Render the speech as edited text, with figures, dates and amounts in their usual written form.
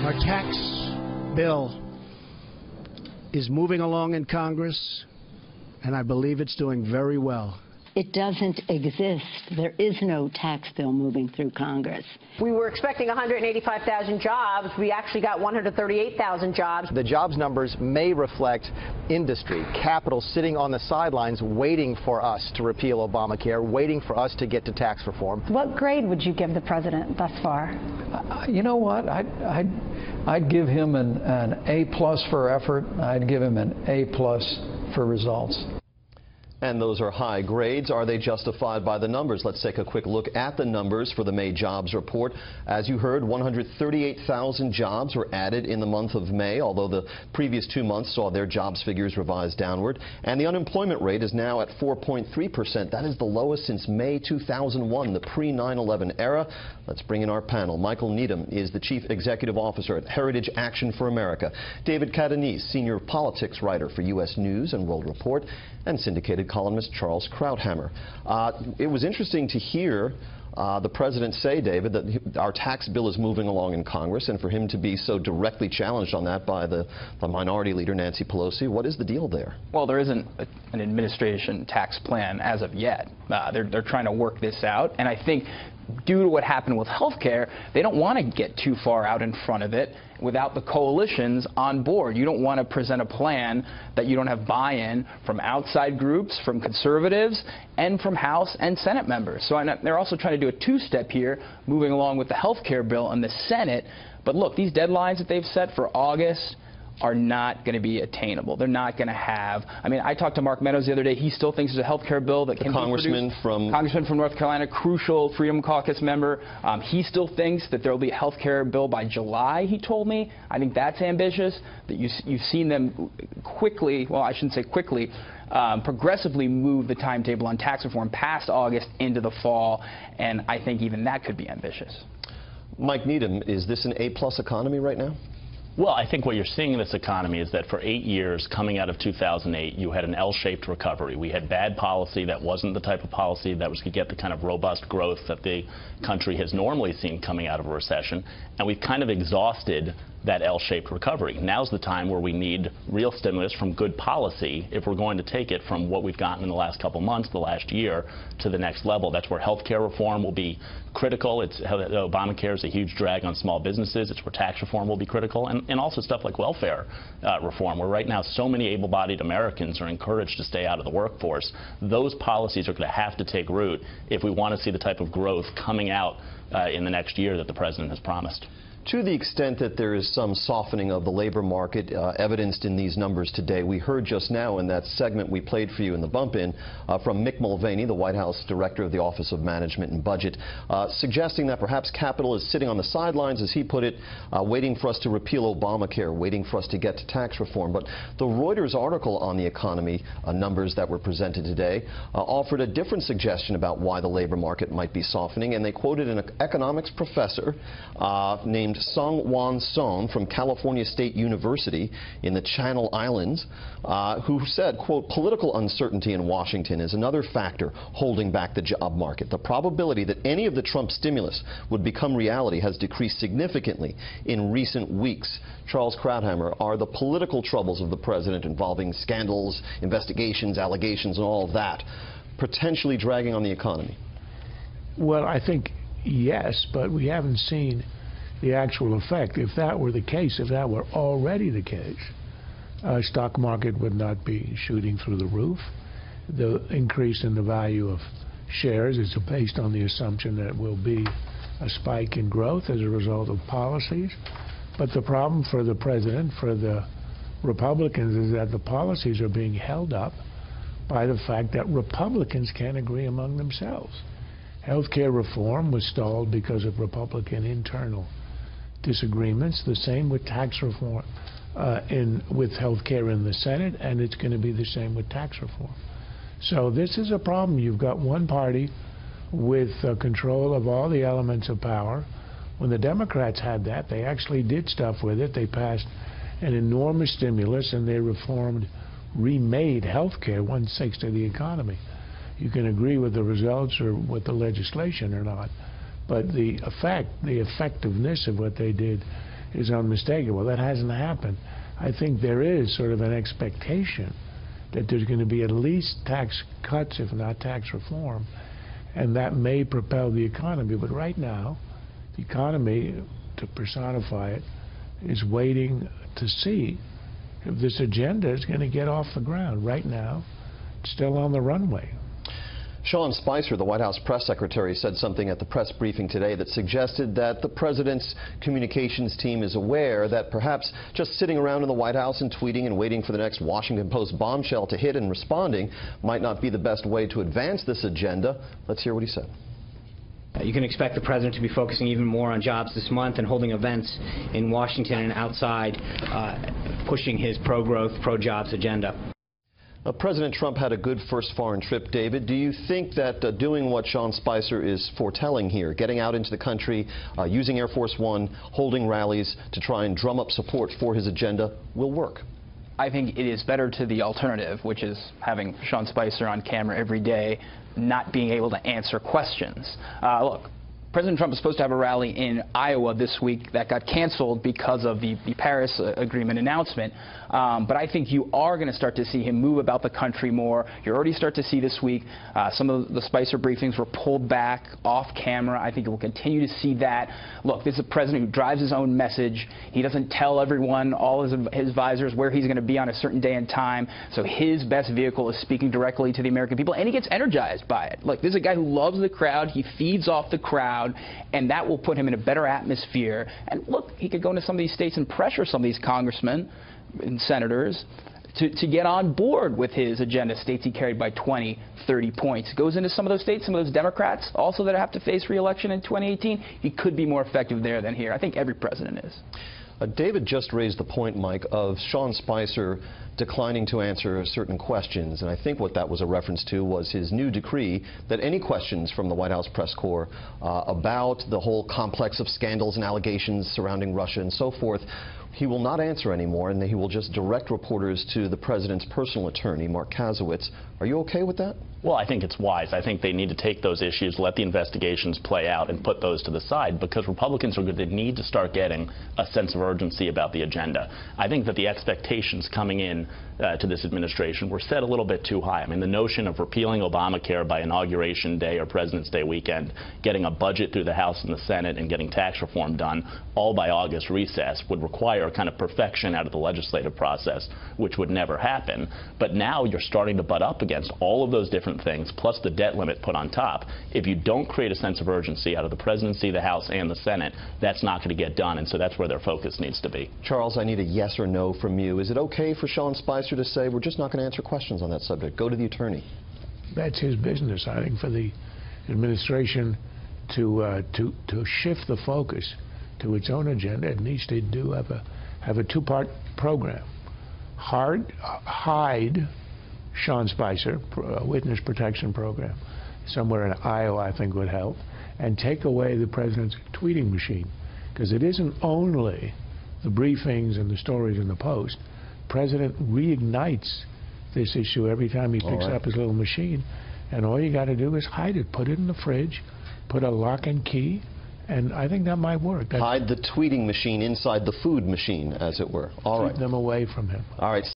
Our tax bill is moving along in Congress, and I believe it's doing very well. It doesn't exist. There is no tax bill moving through Congress. We were expecting 185,000 jobs. We actually got 138,000 jobs. The jobs numbers may reflect industry, capital sitting on the sidelines waiting for us to repeal Obamacare, waiting for us to get to tax reform. What grade would you give the president thus far? You know what? I'd give him an A+ for effort. I'd give him an A+ for results. And those are high grades. Are they justified by the numbers? Let's take a quick look at the numbers for the May jobs report. As you heard, 138,000 jobs were added in the month of May, although the previous 2 months saw their jobs figures revised downward. And the unemployment rate is now at 4.3%. That is the lowest since May 2001, the pre-9/11 era. Let's bring in our panel. Michael Needham is the Chief Executive Officer at Heritage Action for America. David Catanese, Senior Politics Writer for U.S. News and World Report, and syndicated columnist Charles Krauthammer. It was interesting to hear the president say, David, that our tax bill is moving along in Congress, and for him to be so directly challenged on that by the minority leader, Nancy Pelosi. What is the deal there? Well, there isn't an administration tax plan as of yet. They're trying to work this out, and I think due to what happened with health care, they don't want to get too far out in front of it without the coalitions on board. You don't want to present a plan that you don't have buy-in from outside groups, from conservatives, and from House and Senate members. So they're also trying to do a two-step here, moving along with the health care bill in the Senate. But look, these deadlines that they've set for August are not going to be attainable. They're not going to have. I mean, I talked to Mark Meadows the other day. He still thinks there's a health care bill that can be Congressman from North Carolina, crucial Freedom Caucus member. He still thinks that there will be a health care bill by July, he told me. I think that's ambitious. That you've seen them quickly, well, I shouldn't say quickly, progressively move the timetable on tax reform past August into the fall, and I think even that could be ambitious. Mike Needham, is this an A+ economy right now? Well, I think what you're seeing in this economy is that for 8 years, coming out of 2008, you had an L-shaped recovery. We had bad policy that wasn't the type of policy that was going to get the kind of robust growth that the country has normally seen coming out of a recession, and we've kind of exhausted that L-shaped recovery. Now's the time where we need real stimulus from good policy if we're going to take it from what we've gotten in the last couple months, the last year, to the next level. That's where health care reform will be critical. Obamacare is a huge drag on small businesses. It's where tax reform will be critical, and also stuff like welfare reform, where right now so many able-bodied Americans are encouraged to stay out of the workforce. Those policies are going to have to take root if we want to see the type of growth coming out in the next year that the president has promised. To the extent that there is some softening of the labor market evidenced in these numbers today, we heard just now in that segment we played for you in the bump-in from Mick Mulvaney, the White House Director of the Office of Management and Budget, suggesting that perhaps capital is sitting on the sidelines, as he put it, waiting for us to repeal Obamacare, waiting for us to get to tax reform. But the Reuters article on the economy numbers that were presented today offered a different suggestion about why the labor market might be softening, and they quoted an economics professor named Song-Hwan Son from California State University in the Channel Islands, who said, quote, political uncertainty in Washington is another factor holding back the job market. The probability that any of the Trump stimulus would become reality has decreased significantly in recent weeks. Charles Krauthammer, are the political troubles of the president involving scandals, investigations, allegations, and all of that potentially dragging on the economy? Well, I think yes, but we haven't seen the actual effect. If that were the case, if that were already the case, stock market would not be shooting through the roof. The increase in the value of shares is based on the assumption that it will be a spike in growth as a result of policies. But the problem for the president, for the Republicans, is that the policies are being held up by the fact that Republicans can't agree among themselves. Healthcare reform was stalled because of Republican internal disagreements. The same with tax reform, with health care in the Senate, and it's going to be the same with tax reform. So this is a problem. You've got one party with control of all the elements of power. When the Democrats had that, they actually did stuff with it. They passed an enormous stimulus, and they remade health care 1/6 of the economy. You can agree with the results or with the legislation or not, but the effectiveness of what they did is unmistakable. That hasn't happened. I think there is sort of an expectation that there's going to be at least tax cuts, if not tax reform, and that may propel the economy. But right now, the economy, to personify it, is waiting to see if this agenda is going to get off the ground. Right now, it's still on the runway. Sean Spicer, the White House press secretary, said something at the press briefing today that suggested that the president's communications team is aware that perhaps just sitting around in the White House and tweeting and waiting for the next Washington Post bombshell to hit and responding might not be the best way to advance this agenda. Let's hear what he said. You can expect the president to be focusing even more on jobs this month and holding events in Washington and outside, pushing his pro-growth, pro-jobs agenda. President Trump had a good first foreign trip, David. Do you think that doing what Sean Spicer is foretelling here, getting out into the country, using Air Force One, holding rallies to try and drum up support for his agenda, will work? I think it is better to the alternative, which is having Sean Spicer on camera every day, not being able to answer questions. Look, President Trump was supposed to have a rally in Iowa this week that got canceled because of the Paris Agreement announcement. But I think you are going to start to see him move about the country more. You already start to see this week some of the Spicer briefings were pulled back off camera. I think we'll continue to see that. Look, this is a president who drives his own message. He doesn't tell everyone, all his advisors, where he's going to be on a certain day and time. So his best vehicle is speaking directly to the American people, and he gets energized by it. Look, this is a guy who loves the crowd. He feeds off the crowd, and that will put him in a better atmosphere. And look, he could go into some of these states and pressure some of these congressmen and senators to get on board with his agenda, states he carried by 20, 30 points. Goes into some of those states, some of those Democrats also that have to face re-election in 2018. He could be more effective there than here. I think every president is. David just raised the point, Mike, of Sean Spicer declining to answer certain questions. And I think what that was a reference to was his new decree that any questions from the White House press corps about the whole complex of scandals and allegations surrounding Russia and so forth, he will not answer anymore, and he will just direct reporters to the president's personal attorney, Mark Kasowitz. Are you okay with that? Well, I think it's wise. I think they need to take those issues, let the investigations play out, and put those to the side, because Republicans are going to need to start getting a sense of urgency about the agenda. I think that the expectations coming in to this administration were set a little bit too high. I mean, the notion of repealing Obamacare by Inauguration Day or President's Day weekend, getting a budget through the House and the Senate, and getting tax reform done all by August recess would require a kind of perfection out of the legislative process, which would never happen. But now you're starting to butt up against all of those different things, plus the debt limit put on top. If you don't create a sense of urgency out of the presidency, the House, and the Senate, that's not going to get done, and so that's where their focus needs to be. Charles, I need a yes or no from you. Is it okay for Sean Spicer to say, we're just not going to answer questions on that subject? Go to the attorney. That's his business. I think for the administration to shift the focus to its own agenda, it needs to have a two-part program. Hide Sean Spicer, a witness protection program, somewhere in Iowa I think would help, and take away the president's tweeting machine, because it isn't only the briefings and the stories in the Post. The president reignites this issue every time he picks up his little machine, and all you got to do is hide it, put it in the fridge, put a lock and key, and I think that might work. Hide the tweeting machine inside the food machine, as it were. All right. Keep them away from him. All right.